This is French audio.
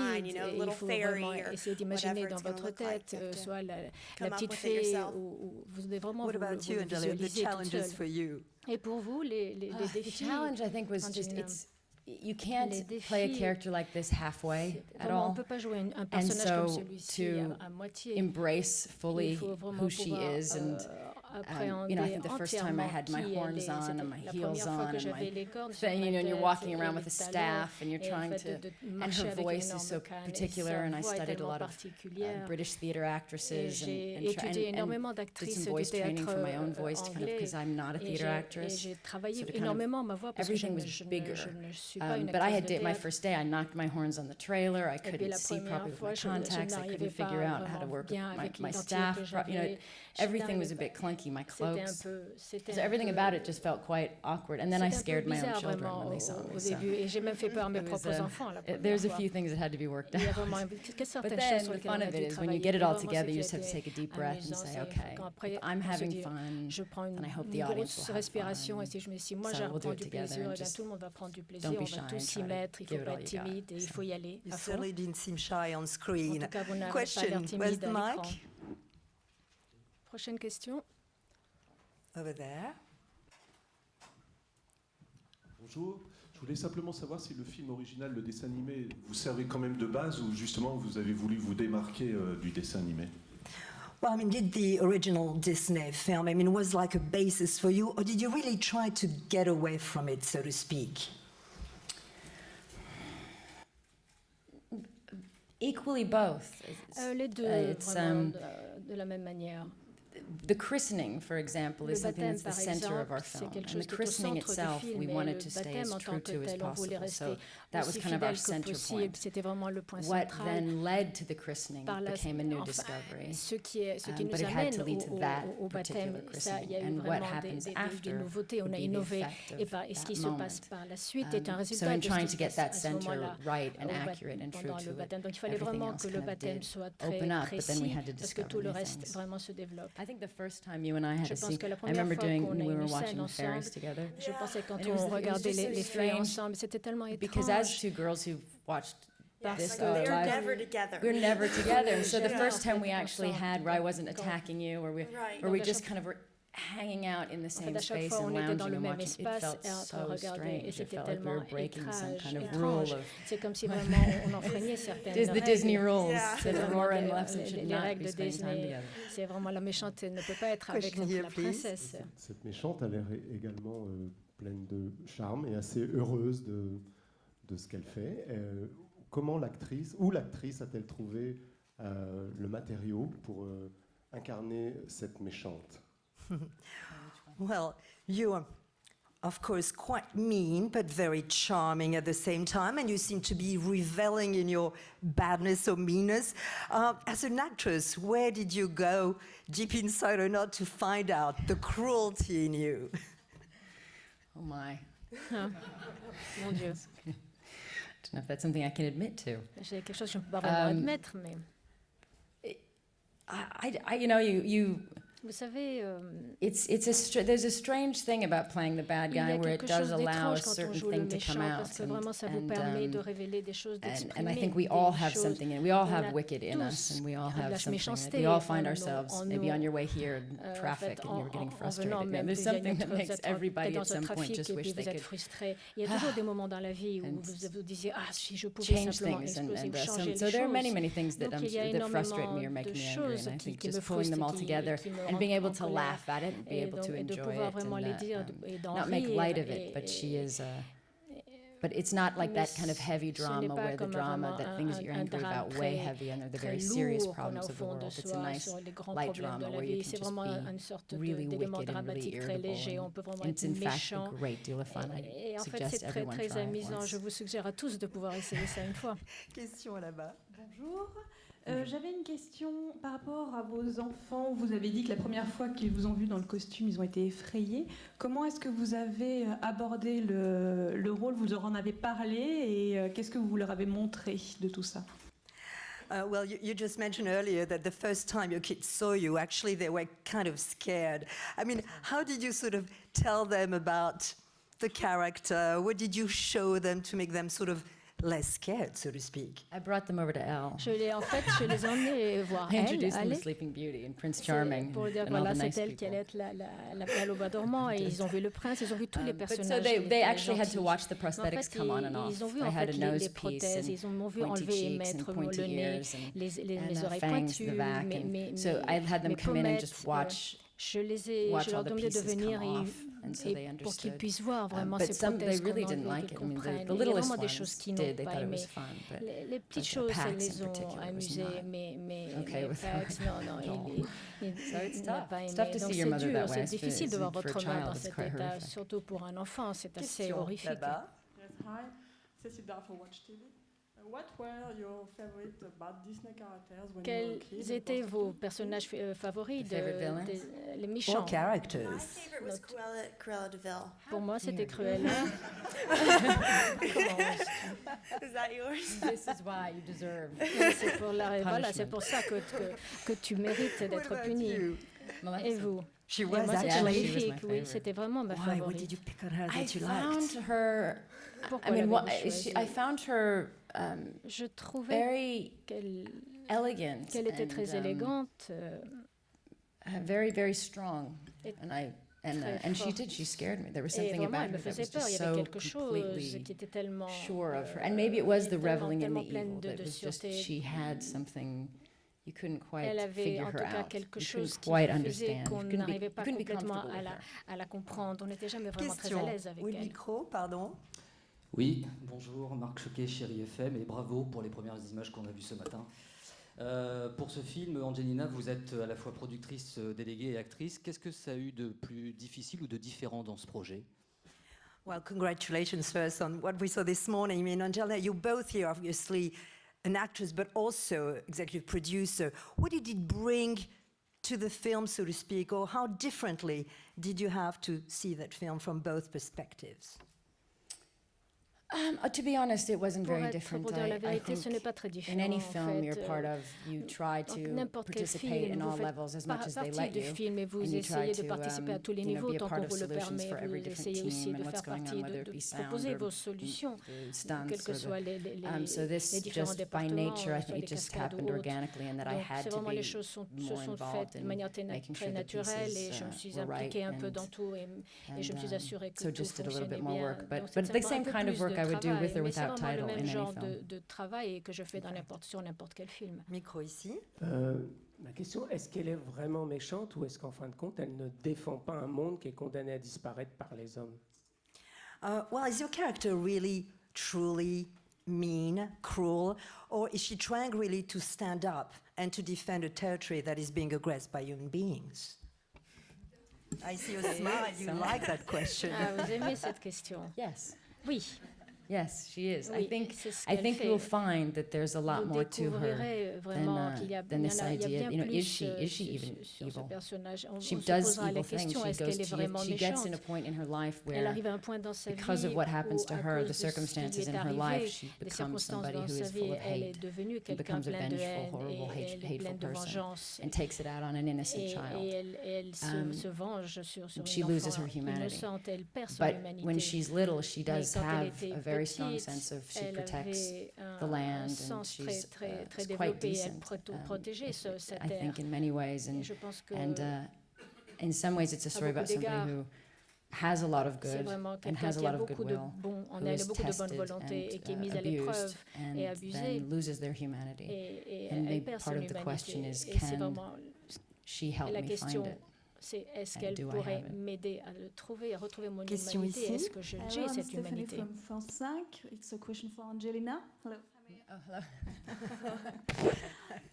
mind, you know, et il little faut fairy vraiment or essayer d'imaginer whatever dans it's gonna votre look like. tête, You have to soit la come up petite with it fée, yourself. ou vous devez vraiment What vous about you, le Angelia? The visualiser toute challenges seule. for you? Et pour vous, les The défis, challenge, I think, was just Angelina. you can't Les play a défis, character like this halfway at Vraiment, on ne all. peut pas jouer un personnage comme so celui-ci to à moitié. Embrace Il fully faut vraiment who she pouvoir is, and appréhender I think the first time I had my entièrement qui horns elle est. on C'était and my la heels première fois on que and j'avais my les cornes sur thing, ma and you're tête walking et around les with a talons, staff, and you're et le trying fait to, de and marcher her avec une voice is énorme so canne, et particular, sa and I voix est studied a tellement lot of particulière. British theater Et actresses, j'ai and étudié énormément did d'actrices some du voice training théâtre for my own voice, kind of, anglais, because I'm not a et theater et actress. j'ai travaillé So to kind of- énormément ma voix parce que everything was bigger. je ne suis pas une But I actrice had de my théâtre. first day, I knocked my horns on the trailer. I Et puis couldn't la see première properly with fois, my je contacts. I n'arrivais couldn't pas figure out how to vraiment work bien with avec my l'identité staff. que j'avais. Everything was a n'arrivais bit clunky. My C'était un cloaks. peu, So everything about it just felt quite awkward. And then I c'était un peu scared my own bizarre children vraiment when they saw au me. So début. Et j'ai même fait peur à mes it was, propres enfants la première there's a fois. few things that had to be worked Il y a out. vraiment But certaines then choses sur the lesquelles fun on a of it dû is when travailler. you get it Mais all vraiment, together, ce you qui just have to était take a deep breath and amusant, say, c'est okay, quand après, if I'm on se having dit, fun, je prends and I hope the une audience grosse will have respiration fun. et si je me dis, moi So j'ai we'll do prendre it du together plaisir, and et bien just tout le monde va prendre du don't plaisir, be on shy va and tous s'y try to mettre, il ne give faut it pas all être you got. timide et il faut y aller You à fond. certainly didn't seem shy on En screen. tout cas, vous n'avez pas l'air Question, timide where's the à l'écran. mic? Prochaine question. Over there. Bonjour, je voulais simplement savoir si le film original, le dessin animé, vous servait quand même de base ou justement vous avez voulu vous démarquer du dessin animé. Well, I mean, did the original Disney film, I mean, was like a basis for you, or did you really try to get away from it, so to speak? Equally both. Les deux, It's, vraiment, de la même manière. the christening, for example, Le is something baptême, that's the par center of our exemple, c'est film. quelque And chose the qui est au christening centre du itself, film, we et wanted le to stay baptême as en true tant que to as tel, on voulait possible. So rester that was aussi kind of our fidèle que center possible. point. C'était vraiment le point What central. then led to the christening Par la- became a new enfin, discovery. Ce qui But nous it had amène to lead to that au baptême, particular ça, il y a eu christening. And what vraiment happens des after nouveautés, on would a be the innové. effect of Et ce qui that se moment. passe par la suite est un So résultat in de ce trying qui to se get passe that à ce center moment-là. right and accurate and true Pendant le to it, baptême. Donc il fallait everything vraiment else que le kind of baptême did soit très open up, but then we précis, had to parce que discover tout le new reste things. vraiment se développe. I think the first time you and I had Je a pense scene, que la I première remember fois doing, qu'on a we une were scène watching ensemble, Ferris together. je pensais quand And it on was regardait just so les fées strange, ensemble, c'était tellement because as étrange. two girls who've watched Yes, this like they're live, never together. we're never together. And so the Jamais first time en we fait actually ensemble. had, where I wasn't Quand- attacking you, where we Right. just kind of were hanging out in the En same fait, à chaque space fois, and on était dans lounging le and même watching, it espace felt et en train de so regarder, et strange. It c'était felt like we tellement were breaking some kind of étrange. rule of C'est comme si vraiment on enfreignait certaines the règles. Disney rules Yeah. that Vraiment Aurora and les- Maleficent should les not règles be de spending time Disney. together. C'est vraiment la méchante ne peut pas être avec Question here, la please. princesse. Cette méchante a l'air également pleine de charme et assez heureuse de ce qu'elle fait. Comment l'actrice a-t-elle trouvé le matériau pour incarner cette méchante? Well, you are, of course, quite mean, but very charming at the same time, and you seem to be reveling in your badness or meanness. As an actress, where did you go deep inside or not to find out the cruelty in you? Oh my. Mon Dieu. I don't know if that's something I can admit to. C'est quelque chose que je ne peux pas vraiment admettre, mais You know, you vous savez, there's a strange thing about playing the bad il y a guy where it quelque does chose allow a d'étrange quand on certain joue le thing to méchant, come out. parce que vraiment ça vous permet de révéler des choses, And I d'exprimer think we des all have choses. something in we all On have a wicked in us, tous and we all de la have something. méchanceté We all find en ourselves nous, maybe on your way here in traffic, and you were getting frustrated. venant And même, there's vous êtes something that peut-être makes everybody dans at un some point trafic just et wish puis they vous êtes could frustré. Il y a toujours des moments dans la vie où and vous vous disiez si je pouvais change simplement things, exploser ou and changer so les there are choses. many things that Donc il y a that frustrate énormément me or make de me angry, choses and I qui think me just pulling them all frustrent, together qui me and being rendent able en to colère. laugh at it, be Et able to donc, de enjoy pouvoir it, vraiment and les dire et d'en not make light of rire it, but she et- is. But it's not like Mais that kind of heavy ce n'est drama pas where the comme drama, vraiment that things that you're un angry drame about way très- heavy, and they're the très very serious lourd qu'on a problems au of the fond de world. It's a soi nice sur les grands light problèmes drama de la where you vie. can C'est just vraiment be une sorte really d'élément wicked and really dramatique très irritable. léger. On peut vraiment And it's être in fact méchant. a great deal of fun. Et I en fait, suggest c'est très everyone très try it amusant. once. Je vous suggère à tous de pouvoir essayer ça une fois. Question là-bas. Bonjour. J'avais une question par rapport à vos enfants. Vous avez dit que la première fois qu'ils vous ont vu dans le costume, ils ont été effrayés. Comment est-ce que vous avez abordé le rôle? Vous leur en avez parlé et qu'est-ce que vous leur avez montré de tout ça? Well, you just mentioned earlier that the first time your kids saw you, actually they were kind of scared. I mean, how did you sort of tell them about the character? What did you show them to make them sort of less scared, so to speak. I brought them over to Elle. Je les ai emmenés voir I elle, introduced them to aller. Sleeping Beauty and Prince Charming Pour dire and all voilà, the c'est nice elle qui allait people. être la belle au bois dormant, et ils ont vu le prince, ils ont vu tous les But personnages. so they les actually had to gentils. watch the Mais en prosthetics fait, come on and off. ils ont vu I en had fait a les nose piece prothèses, and ils m'ont vu pointy enlever et cheeks and mettre pointy le nez, ears and les oreilles fangs in pointues, the back. So I had them mes come in and just pommettes, watch je leur all the demandais de pieces venir come off, and so they et pour qu'ils understood. puissent voir vraiment But ces some they prothèses really qu'on didn't enlève, like qu'ils it. I mean, comprennent. the Il y a littlest vraiment des ones choses qu'ils did. n'ont They pas thought it aimé. was fun, but Les petites the choses, ça Pax in les ont particular was amusés, not mais okay with Pax, non, il So it's n'a tough. pas It's aimé. tough to Donc see your c'est mother that dur, way. c'est difficile de voir For a votre mère child, dans it's cet quite état, horrific. surtout pour un enfant, c'est assez Question horrifique. là-bas. Yes, hi. Cecilia for Watch TV. What were your favorite bad Disney characters when you were a kid? Quels étaient vos personnages favoris, The favorite villains? les Or méchants? My characters. favorite was Cruella de Vil. Pour moi, c'était Cruella. Is that yours? This is why you deserve. C'est pour voilà, c'est pour ça que tu mérites d'être puni. Et vous? She Et was moi, c'était actually. she was my Maléfique, oui, favorite. c'était vraiment ma Why? What favorite. did you pick on her I that you found liked? her. Pourquoi I mean, l'avez-vous choisie? I found her Je trouvais very qu'elle elegant. était très and, élégante. very, very strong. Et And she forte. did. She scared me. There was Et something vraiment, about elle me her that faisait was peur. Il y just avait so quelque chose completely qui était tellement sure of her. And maybe it was the reveling in the pleine evil. de That was just sûreté. she had something you couldn't quite Elle avait figure en tout her cas out. quelque You chose couldn't qui quite faisait understand. qu'on You couldn't n'arrivait be pas comfortable complètement with her. à la comprendre. On n'était jamais vraiment très Question. à l'aise avec Oui, elle. micro, pardon. Oui, bonjour, Marc Choquet, Chéri FM, et bravo pour les premières images qu'on a vues ce matin. Pour ce film, Angelina, vous êtes à la fois productrice déléguée et actrice. Qu'est-ce que ça a eu de plus difficile ou de différent dans ce projet? Well, congratulations first on what we saw this morning. I mean, Angela, you're both here, obviously an actress, but also executive producer. What did it bring to the film, so to speak, or how differently did you have to see that film from both perspectives? To be honest, it wasn't Pour very different. dire la I vérité, think ce n'est pas très différent. in any en film fait. you're part of, you try Dans to n'importe quel participate film, in vous all faites levels as much as they partie let du you. film et vous And you try essayez de to, participer à tous les you know, niveaux be a tant part qu'on of vous le solutions permet. for every Vous different essayez aussi team de and what's faire going partie, on, whether it de be sound proposer or vos solutions, the stunts quels que or the- soient so this les différents just by départements, nature, I soit think les it just cascades happened ou autres. organically, and that I Donc had c'est to vraiment be les choses se more sont involved faites de manière in making très sure the naturelle et pieces je me suis were right, impliquée un peu and- dans tout et je me suis assurée que so tout just did a little fonctionnait bit more bien. work, Donc, but c'est the vraiment un same peu kind of plus work de I would do travail, with or mais c'est without vraiment title le in même any genre film. de travail que je fais sur n'importe quel film. Micro ici. Ma question, est-ce qu'elle est vraiment méchante ou est-ce qu'en fin de compte, elle ne défend pas un monde qui est condamné à disparaître par les hommes? Well, is your character really, truly mean, cruel, or is she trying really to stand up and to defend a territory that is being aggressed by human beings? I see your smile. You like that question. Ah, vous aimez cette question? Yes. Oui. Yes, she is. Oui, I think c'est ce I qu'elle think fait. you'll find that there's a lot Vous more to her découvrirez vraiment qu'il y a than this il y a idea. bien You know, plus is she even sur ce evil? personnage. On She se does posera la evil things. question, She est-ce goes qu'elle est to vraiment she gets in a méchante? point in her life Elle where, arrive à un point dans sa vie because of what happens où, to à her, cause the de ce qui circumstances lui est in her life, arrivé, she des becomes circonstances somebody dans who sa is vie, full of elle est hate, devenue quelqu'un becomes a plein de vengeful, haine horrible, et elle est hateful pleine de person, vengeance. and takes it out on an innocent Et child. elle se venge sur she une loses enfant her humanity. innocente, elle perd son But humanité. when she's little, she does Mais quand elle have était a very strong petite, sense of she elle protects avait the land, un and sens très, she's très, très is quite développé. Elle decent. protégeait cette I terre. think in many ways, Et and je pense que in some ways, it's a story beaucoup about somebody d'égards, who has a lot of c'est good vraiment and quelqu'un has a qui a lot of beaucoup de goodwill, bon en who elle, is beaucoup de bonne tested volonté et qui est mise à and l'épreuve abused, et and abusée. then loses their humanity. Et And elle maybe perd part son of the question humanité. is, Et c'est can vraiment she help la me question. find it? C'est est-ce And qu'elle do I pourrait have it? m'aider à le trouver, à retrouver mon Question humanité? ici. Est-ce que j'ai Hello, I'm cette Stephanie humanité? from France 5. It's a question for Angelina. Hello. Oh, hello.